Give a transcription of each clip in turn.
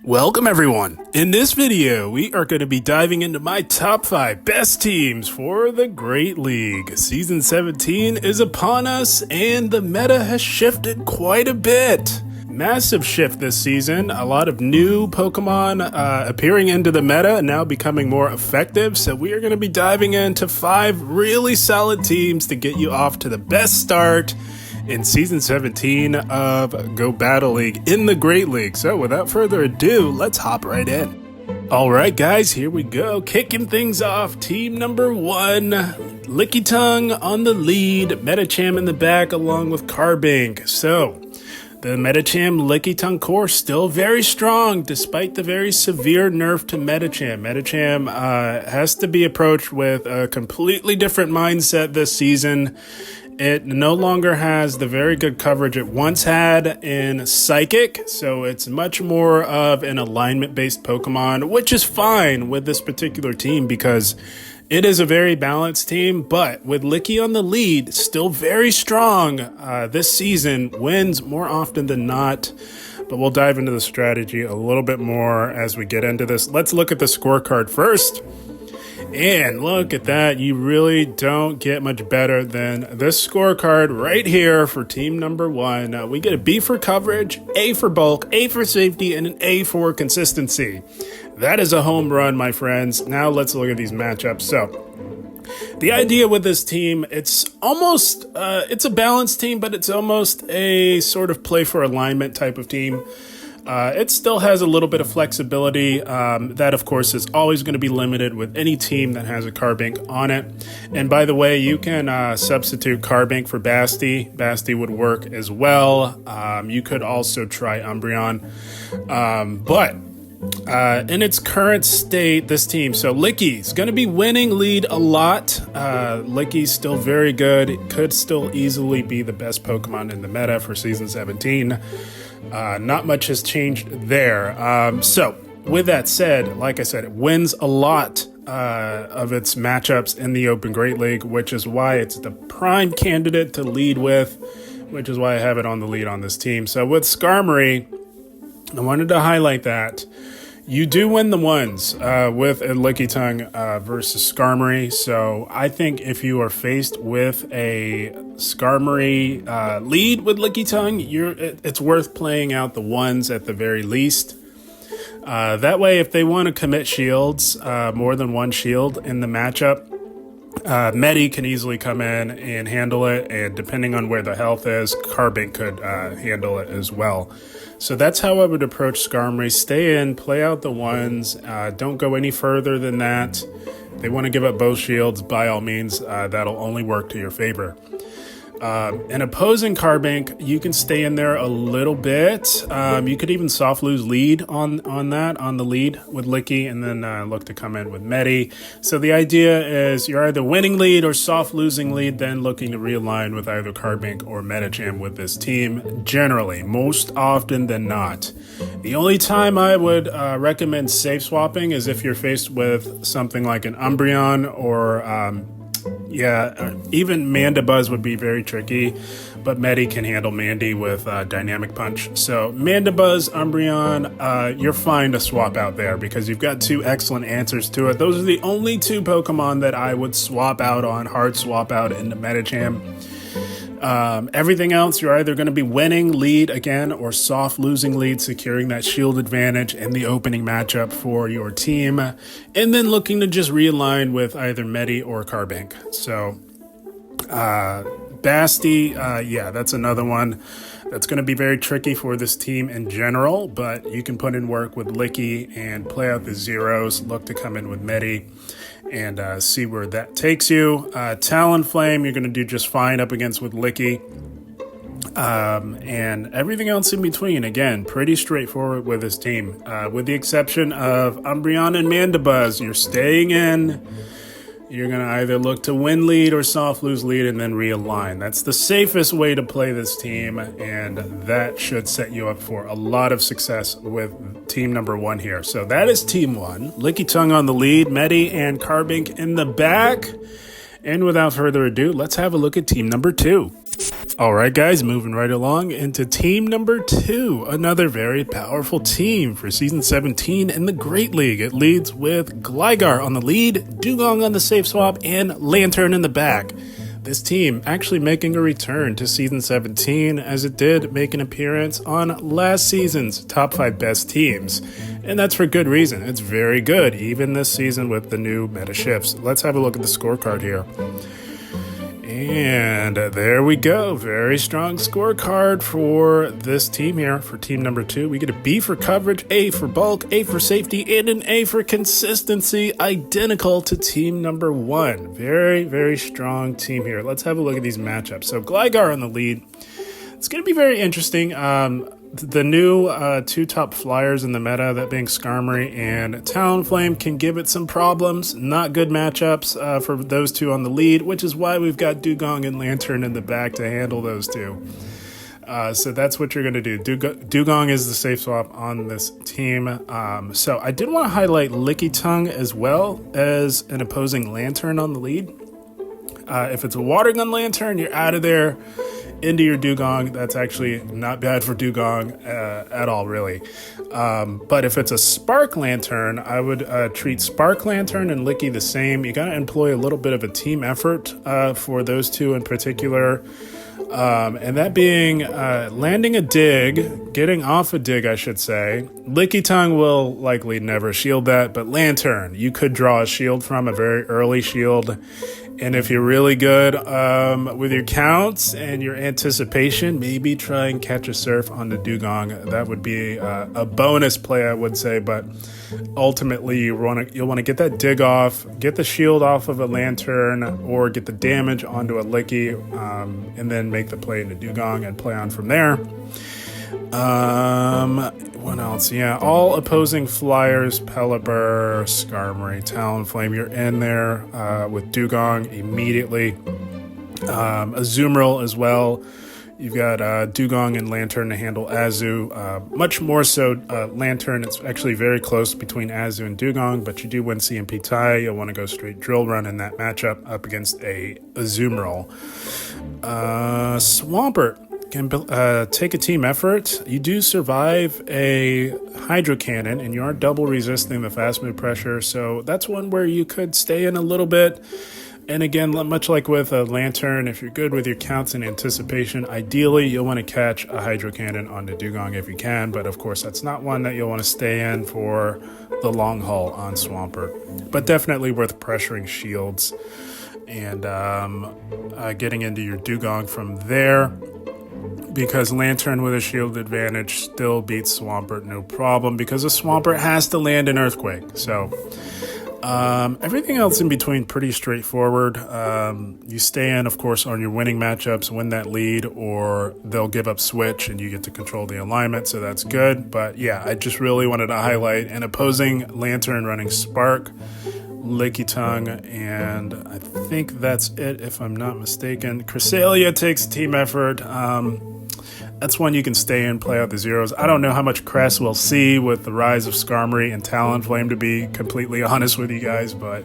Welcome everyone. In this video, we are going to be diving into my top 5 best teams for the Great League. Season 17 is upon us and the meta has shifted quite a bit. Massive shift this season, a lot of new Pokemon appearing into the meta and now becoming more effective. So we are going to be diving into 5 really solid teams to get you off to the best start in Season 17 of Go Battle League in the Great League. So without further ado, let's hop right in. Alright guys, here we go. Kicking things off, team number 1, Lickitung on the lead, Medicham in the back along with Carbink. So, the Medicham Lickitung core still very strong despite the very severe nerf to Medicham. Medicham has to be approached with a completely different mindset this season. It no longer has the very good coverage it once had in Psychic, so it's much more of an alignment-based Pokemon, which is fine with this particular team because it is a very balanced team, but with Licky on the lead, still very strong this season, wins more often than not. But we'll dive into the strategy a little bit more as we get into this. Let's look at the scorecard first. And look at that, you really don't get much better than this scorecard right here for team number 1. We get a B for coverage, A for bulk, A for safety, and an A for consistency. That is a home run, my friends. Now let's look at these matchups. So, the idea with this team, it's almost, it's a balanced team, but it's almost a sort of play for alignment type of team. It still has a little bit of flexibility. That, of course, is always going to be limited with any team that has a Carbink on it. And by the way, you can substitute Carbink for Basti. Basti would work as well. You could also try Umbreon. But in its current state, this team, so Licky's going to be winning lead a lot. Licky's still very good. It could still easily be the best Pokemon in the meta for Season 17. Not much has changed there. So, with that said, like I said, it wins a lot of its matchups in the Open Great League, which is why it's the prime candidate to lead with, which is why I have it on the lead on this team. So, with Skarmory, I wanted to highlight that you do win the ones with a Lickitung versus Skarmory. So I think if you are faced with a Skarmory lead with Lickitung, it's worth playing out the ones at the very least. That way, if they want to commit shields, more than one shield in the matchup, Medi can easily come in and handle it, and depending on where the health is, Carbink could handle it as well. So that's how I would approach Skarmory. Stay in, play out the ones, don't go any further than that. If they want to give up both shields, by all means, that'll only work to your favor. And opposing Carbink, you can stay in there a little bit. You could even soft lose lead on the lead with Licky, and then look to come in with Medi. So the idea is you're either winning lead or soft losing lead, then looking to realign with either Carbink or Medicham with this team, generally, most often than not. The only time I would recommend safe swapping is if you're faced with something like an Umbreon or even Mandibuzz would be very tricky, but Medi can handle Mandy with Dynamic Punch. So Mandibuzz, Umbreon, you're fine to swap out there because you've got 2 excellent answers to it. Those are the only 2 Pokemon that I would swap out on, hard swap out into Medicham. Everything else, you're either going to be winning lead again or soft losing lead, securing that shield advantage in the opening matchup for your team, and then looking to just realign with either Medi or Carbink. So, Basti, that's another one that's going to be very tricky for this team in general, but you can put in work with Licky and play out the zeros, look to come in with Medi, and see where that takes you. Talonflame, you're going to do just fine up against with Licky. And everything else in between, again, pretty straightforward with this team. With the exception of Umbreon and Mandibuzz, you're staying in. You're going to either look to win lead or soft lose lead and then realign. That's the safest way to play this team, and that should set you up for a lot of success with team number 1 here. So that is team 1. Lickitung on the lead, Medi and Carbink in the back. And without further ado, let's have a look at team number 2. All right, guys, moving right along into team number 2, another very powerful team for Season 17 in the Great League. It leads with Gligar on the lead, Dugong on the safe swap, and Lantern in the back. This team actually making a return to Season 17 as it did make an appearance on last season's Top 5 Best Teams. And that's for good reason. It's very good, even this season with the new meta shifts. Let's have a look at the scorecard here. And there we go. Very strong scorecard for this team here. For team number 2, we get a B for coverage, A for bulk, A for safety, and an A for consistency, identical to team number 1. Very, very strong team here. Let's have a look at these matchups. So Gligar on the lead. It's going to be very interesting. The new 2 top flyers in the meta, that being Skarmory and Talonflame, can give it some problems. Not good matchups for those 2 on the lead, which is why we've got Dugong and Lantern in the back to handle those 2. So that's what you're going to do. Dugong is the safe swap on this team. So I did want to highlight Lickitung as well as an opposing Lantern on the lead. If it's a Water Gun Lantern, you're out of there. Into your Dugong. That's actually not bad for Dugong at all, really. But if it's a Spark Lantern, I would treat Spark Lantern and Licky the same. You got to employ a little bit of a team effort for those 2 in particular. And that being landing a dig, getting off a dig, I should say. Lickitung will likely never shield that, but Lantern, you could draw a shield from, a very early shield. And if you're really good with your counts and your anticipation, maybe try and catch a surf on the Dugong. That would be a bonus play, I would say. But ultimately, you'll want to get that dig off, get the shield off of a Lantern, or get the damage onto a Licky, and then make the play into Dugong and play on from there. What else? Yeah, all opposing flyers, Pelipper, Skarmory, Talonflame, you're in there with Dugong immediately. Azumarill as well. You've got Dugong and Lantern to handle Azu. Much more so Lantern. It's actually very close between Azu and Dugong, but you do win CMP tie. You'll want to go straight Drill Run in that matchup up against a Azumarill. Swampert can take a team effort. You do survive a Hydro Cannon, and you are double resisting the fast move pressure, so that's one where you could stay in a little bit. And again, much like with a Lantern, if you're good with your counts and anticipation, ideally you'll want to catch a Hydro Cannon on the Dugong if you can, but of course that's not one that you'll want to stay in for the long haul on Swampert. But definitely worth pressuring shields and getting into your Dugong from there, because Lantern with a shield advantage still beats Swampert no problem, because a Swampert has to land an Earthquake. So everything else in between pretty straightforward. You stay in, of course, on your winning matchups, win that lead, or they'll give up switch and you get to control the alignment, so that's good. But yeah, I just really wanted to highlight an opposing Lantern running Spark, Lickitung, and I think that's it if I'm not mistaken. Cresselia takes team effort. That's one you can stay in, play out the zeros. I don't know how much Cress we'll see with the rise of Skarmory and Talonflame, to be completely honest with you guys, but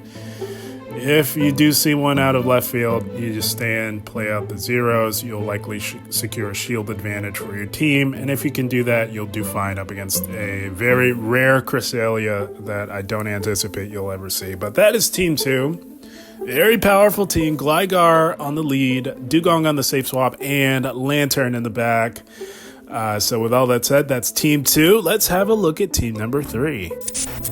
if you do see one out of left field, you just stay in, play out the zeros. You'll likely secure a shield advantage for your team, and if you can do that, you'll do fine up against a very rare Cresselia that I don't anticipate you'll ever see. But that is Team 2. Very powerful team. Gligar on the lead, Dugong on the safe swap, and Lantern in the back. So with all that said, that's Team 2. Let's have a look at Team number 3.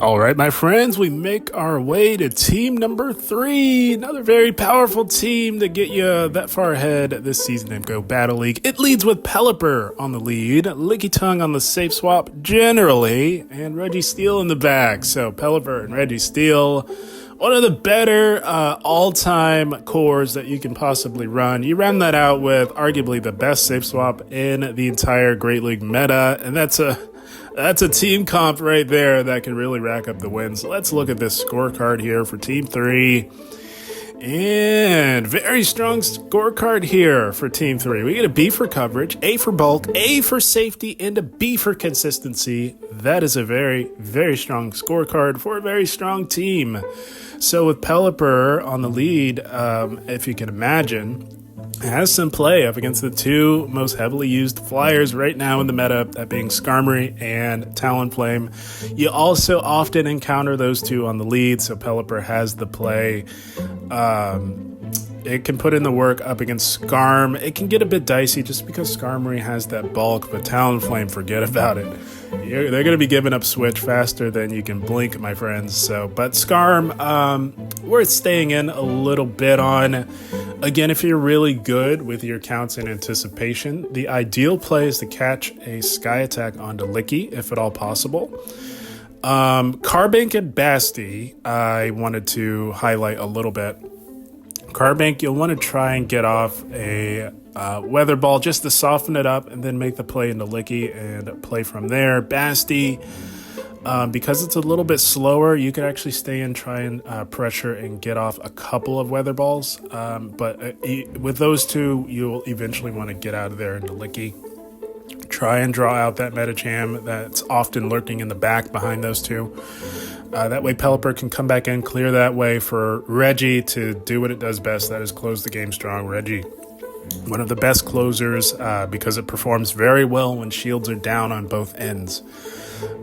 All right, my friends, we make our way to Team number 3. Another very powerful team to get you that far ahead this season in Go Battle League. It leads with Pelipper on the lead, Lickitung on the safe swap generally, and Registeel in the back. So Pelipper and Registeel, one of the better all-time cores that you can possibly run. You round that out with arguably the best safe swap in the entire Great League meta, and that's a team comp right there that can really rack up the wins. Let's look at this scorecard here for Team 3. And very strong scorecard here for Team 3. We get a B for coverage, A for bulk, A for safety, and a B for consistency. That is a very, very strong scorecard for a very strong team. So with Pelipper on the lead, if you can imagine, has some play up against the two most heavily used flyers right now in the meta, that being Skarmory and Talonflame. You also often encounter those two on the lead, so Pelipper has the play. It can put in the work up against Skarm. It can get a bit dicey just because Skarmory has that bulk, but Talonflame, forget about it. They're going to be giving up Switch faster than you can blink, my friends. But Skarm, worth staying in a little bit on. Again, if you're really good with your counts and anticipation, the ideal play is to catch a Sky Attack onto Licky, if at all possible. Carbank and Basti, I wanted to highlight a little bit. Carbank, you'll want to try and get off a Weather Ball just to soften it up and then make the play into Licky and play from there. Basti, because it's a little bit slower, you can actually stay and try and pressure and get off a couple of Weather Balls. But with those two, you'll eventually want to get out of there into Licky. Try and draw out that Medicham that's often lurking in the back behind those two. That way Pelipper can come back in, clear that way for Reggie to do what it does best, that is close the game strong. Reggie, one of the best closers because it performs very well when shields are down on both ends.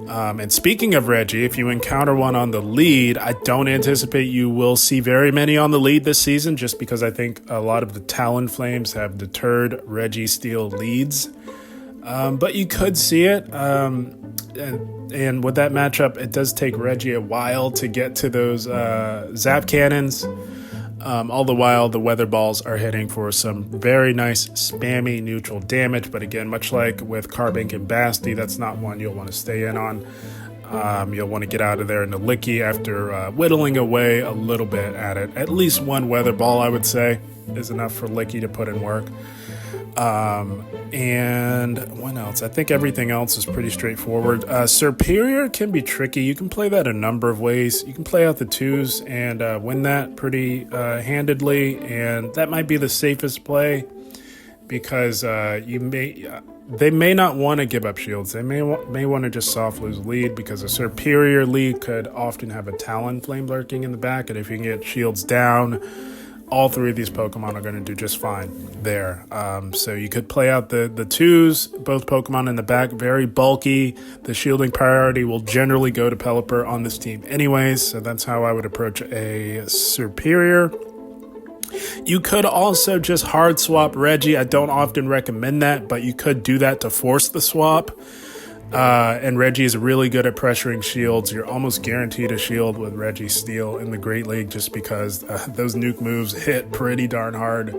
And speaking of Reggie, if you encounter one on the lead, I don't anticipate you will see very many on the lead this season, just because I think a lot of the Talonflames have deterred Reggie steal leads. But you could see it. And with that matchup, it does take Reggie a while to get to those Zap Cannons. All the while, the Weather Balls are hitting for some very nice spammy neutral damage. But again, much like with Carbank and Basti, that's not one you'll want to stay in on. You'll want to get out of there into Licky after whittling away a little bit at it. At least one Weather Ball, I would say, is enough for Licky to put in work. And what else? I think everything else is pretty straightforward. Superior can be tricky. You can play that a number of ways. You can play out the twos and win that pretty handedly, and that might be the safest play because they may not want to give up shields. They may want to just soft lose lead because a Superior lead could often have a Talonflame lurking in the back, and if you can get shields down, all three of these Pokemon are going to do just fine there. So you could play out the twos, both Pokemon in the back, very bulky. The shielding priority will generally go to Pelipper on this team anyways, so that's how I would approach a Superior. You could also just hard swap Reggie. I don't often recommend that, but you could do that to force the swap. And Reggie is really good at pressuring shields. You're almost guaranteed a shield with Reggie Steel in the Great League just because those nuke moves hit pretty darn hard.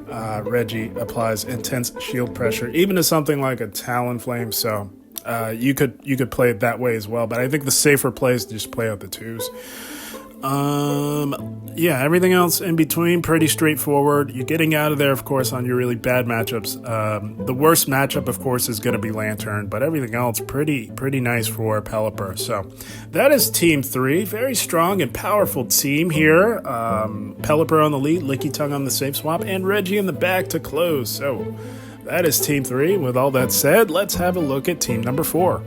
Reggie applies intense shield pressure, even to something like a Talonflame. So you could play it that way as well. But I think the safer play is to just play out the twos. Yeah, everything else in between, pretty straightforward. You're getting out of there, of course, on your really bad matchups. The worst matchup, of course, is going to be Lantern, but everything else pretty nice for Pelipper. So that is Team 3. Very strong and powerful team here. Pelipper on the lead, Licky Tongue on the safe swap, and Reggie in the back to close. So that is Team 3. With all that said, let's have a look at Team number 4.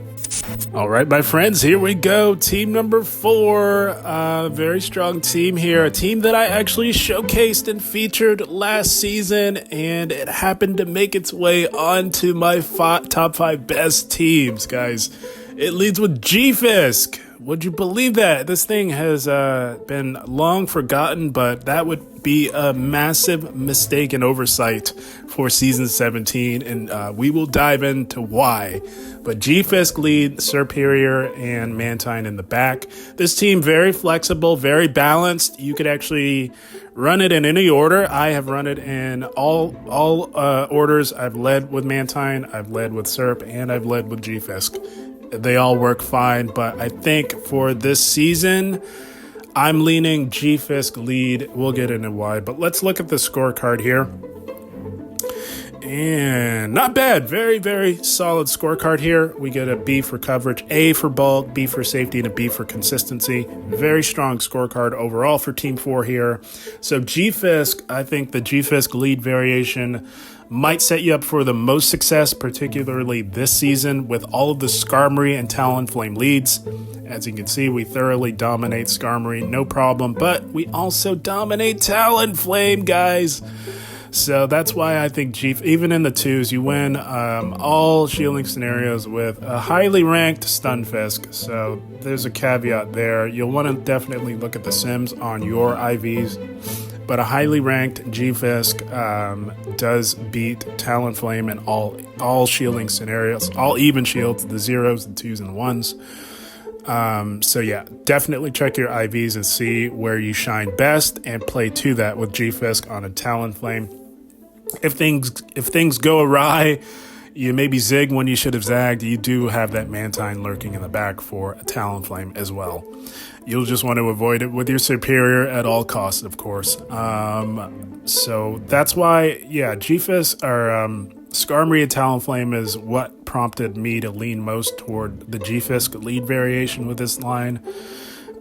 All right, my friends, here we go. Team number 4, very strong team here. A team that I actually showcased and featured last season, and it happened to make its way onto my top 5 best teams, guys. It leads with G-Fisk. Would you believe that? This thing has been long forgotten, but that would be a massive mistake and oversight for Season 17, and we will dive into why. But G-Fisk lead, Superior, and Mantine in the back. This team, very flexible, very balanced. You could actually run it in any order. I have run it in all orders. I've led with Mantine, I've led with Serp, and I've led with G-Fisk. They all work fine, but I think for this season, I'm leaning G-Fisk lead. We'll get into why, but let's look at the scorecard here. And not bad. Very, very solid scorecard here. We get a B for coverage, A for bulk, B for safety, and a B for consistency. Very strong scorecard overall for Team 4 here. So G-Fisk, I think the G-Fisk lead variation might set you up for the most success, particularly this season, with all of the Skarmory and Talonflame leads. As you can see, we thoroughly dominate Skarmory, no problem, but we also dominate Talonflame, guys. So that's why I think even in the twos, you win all shielding scenarios with a highly ranked Stunfisk. So there's a caveat there. You'll want to definitely look at the sims on your IVs. But a highly ranked G-Fisk does beat Talonflame in all shielding scenarios, all even shields, the zeros, the twos, and the ones. So yeah, definitely check your IVs and see where you shine best and play to that with G-Fisk on a Talonflame. If things go awry, you maybe zig when you should have zagged, you do have that Mantine lurking in the back for a Talonflame as well. You'll just want to avoid it with your superior at all costs, of course. So that's why, yeah, G-Fisk or Skarmory and Talonflame is what prompted me to lean most toward the G-Fisk lead variation with this line.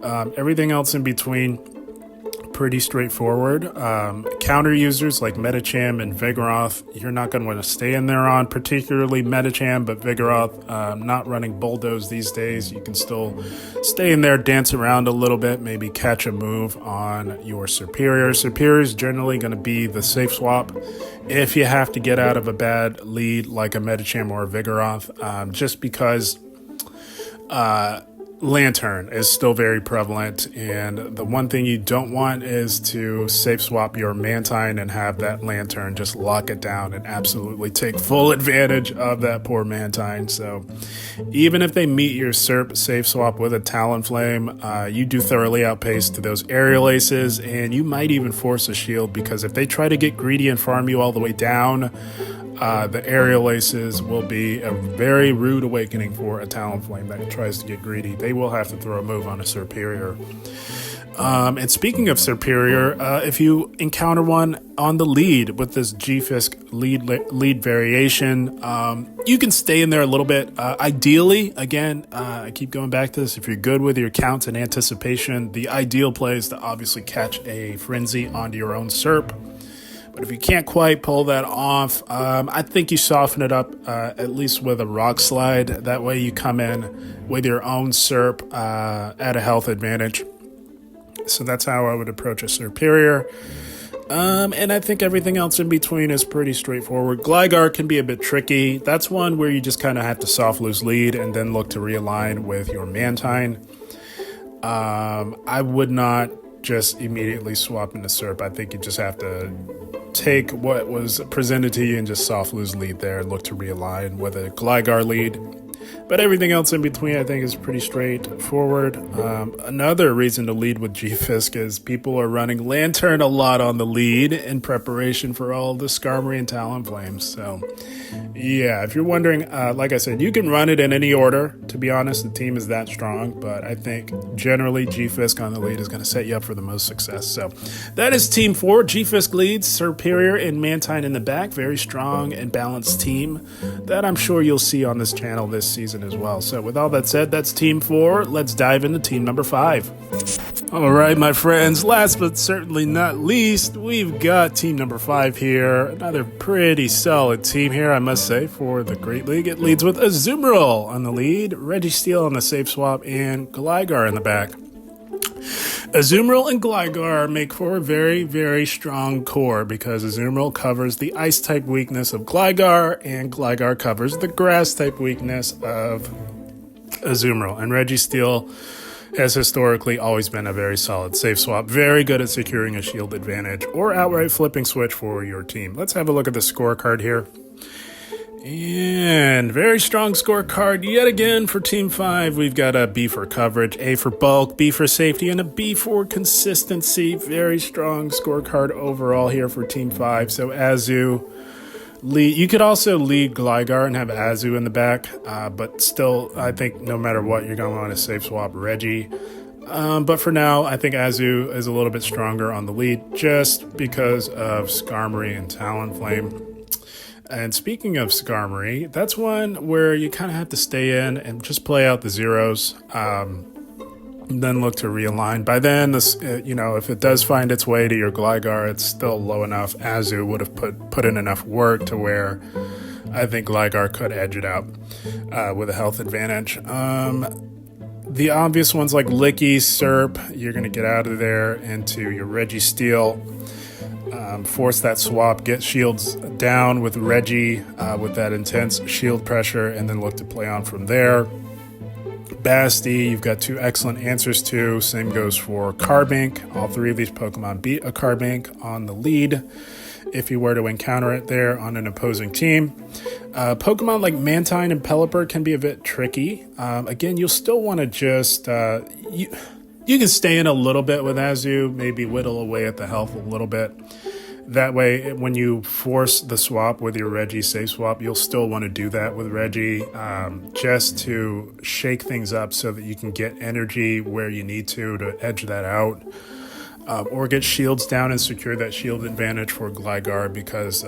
Everything else in between, pretty straightforward. Counter users like Medicham and Vigoroth, you're not going to want to stay in there on, particularly Medicham, but Vigoroth, not running Bulldoze these days. You can still stay in there, dance around a little bit, maybe catch a move on your Superior. Superior is generally going to be the safe swap if you have to get out of a bad lead like a Medicham or a Vigoroth, just because Lantern is still very prevalent, and the one thing you don't want is to safe swap your Mantine and have that Lantern just lock it down and absolutely take full advantage of that poor Mantine. So even if they meet your SERP safe swap with a Talonflame, you do thoroughly outpace to those aerial aces, and you might even force a shield, because if they try to get greedy and farm you all the way down, the aerial aces will be a very rude awakening for a Talonflame that tries to get greedy. They will have to throw a move on a Superior. And speaking of Superior, if you encounter one on the lead with this G-Fisk lead variation, you can stay in there a little bit. Ideally, again, I keep going back to this, if you're good with your counts and anticipation, the ideal play is to obviously catch a Frenzy onto your own SERP. But if you can't quite pull that off, I think you soften it up, at least with a Rock Slide. That way you come in with your own SERP at a health advantage. So that's how I would approach a Superior. And I think everything else in between is pretty straightforward. Gligar can be a bit tricky. That's one where you just kind of have to soft lose lead and then look to realign with your Mantine. I would not just immediately swap into SERP. I think you just have to take what was presented to you and just soft lose lead there and look to realign with a Gligar lead. But everything else in between, I think, is pretty straightforward. Another reason to lead with G-Fisk is people are running Lantern a lot on the lead in preparation for all the Skarmory and Talonflames. So, yeah, if you're wondering, like I said, you can run it in any order. To be honest, the team is that strong. But I think generally G-Fisk on the lead is going to set you up for the most success. So that is Team 4. G-Fisk leads, Superior and Mantine in the back. Very strong and balanced team that I'm sure you'll see on this channel this season as well. So with all that said, that's Team 4. Let's dive into Team number 5. All right, my friends, last but certainly not least, we've got Team number 5 here. Another pretty solid team here, I must say, for the Great League. It leads with Azumarill on the lead, Registeel on the safe swap, and Gligar in the back. Azumarill and Gligar make for a very, very strong core because Azumarill covers the Ice-type weakness of Gligar, and Gligar covers the Grass-type weakness of Azumarill. And Registeel has historically always been a very solid safe swap, very good at securing a shield advantage or outright flipping switch for your team. Let's have a look at the scorecard here. And very strong scorecard yet again for Team 5. We've got a B for coverage, A for bulk, B for safety, and a B for consistency. Very strong scorecard overall here for Team 5. So Azu, you could also lead Gligar and have Azu in the back, but still, I think no matter what, you're going to want to safe swap Reggie. But for now, I think Azu is a little bit stronger on the lead just because of Skarmory and Talonflame. And speaking of Skarmory, that's one where you kind of have to stay in and just play out the zeros, then look to realign. By then, this, if it does find its way to your Gligar, it's still low enough. Azu would have put in enough work to where I think Gligar could edge it out with a health advantage. The obvious ones like Licky, SERP, you're going to get out of there into your Registeel. force that swap, get shields down with Reggie with that intense shield pressure, and then look to play on from there. Basti, you've got 2 excellent answers to. Same goes for Carbink. All 3 of these Pokemon beat a Carbink on the lead if you were to encounter it there on an opposing team. Pokemon like Mantine and Pelipper can be a bit tricky. Again, you'll still want to just... You can stay in a little bit with Azu, maybe whittle away at the health a little bit. That way, when you force the swap with your Reggie safe swap, you'll still want to do that with Reggie just to shake things up so that you can get energy where you need to edge that out. Or get shields down and secure that shield advantage for Gligar, because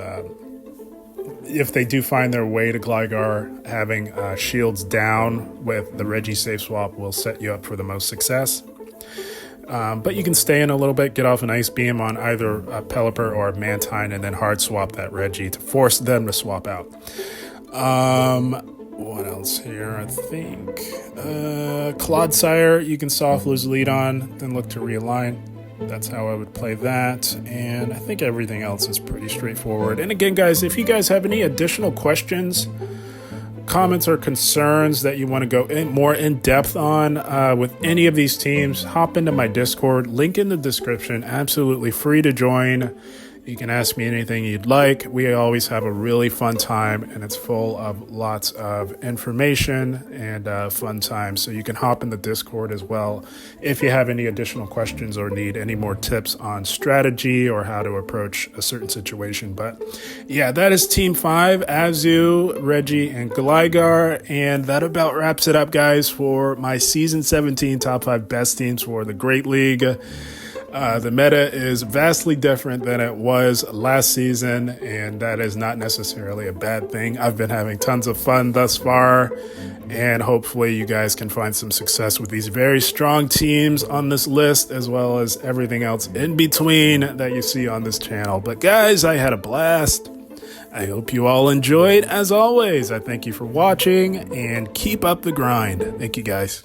if they do find their way to Gligar, having shields down with the Reggie safe swap will set you up for the most success. But you can stay in a little bit, get off an Ice Beam on either Pelipper or Mantine, and then hard swap that Reggie to force them to swap out. What else here? I think Clodsire, you can soft lose lead on, then look to realign. That's how I would play that, and I think everything else is pretty straightforward. And again, guys, if you guys have any additional questions, comments, or concerns that you want to go more in depth on with any of these teams, hop into my Discord, link in the description, absolutely free to join. You can ask me anything you'd like. We always have a really fun time, and it's full of lots of information and fun times. So you can hop in the Discord as well if you have any additional questions or need any more tips on strategy or how to approach a certain situation. But yeah, that is Team 5, Azu, Reggie, and Gligar. And that about wraps it up, guys, for my Season 17 Top 5 Best Teams for the Great League. The meta is vastly different than it was last season, and that is not necessarily a bad thing. I've been having tons of fun thus far, and hopefully you guys can find some success with these very strong teams on this list, as well as everything else in between that you see on this channel. But guys, I had a blast. I hope you all enjoyed. As always, I thank you for watching, and keep up the grind. Thank you, guys.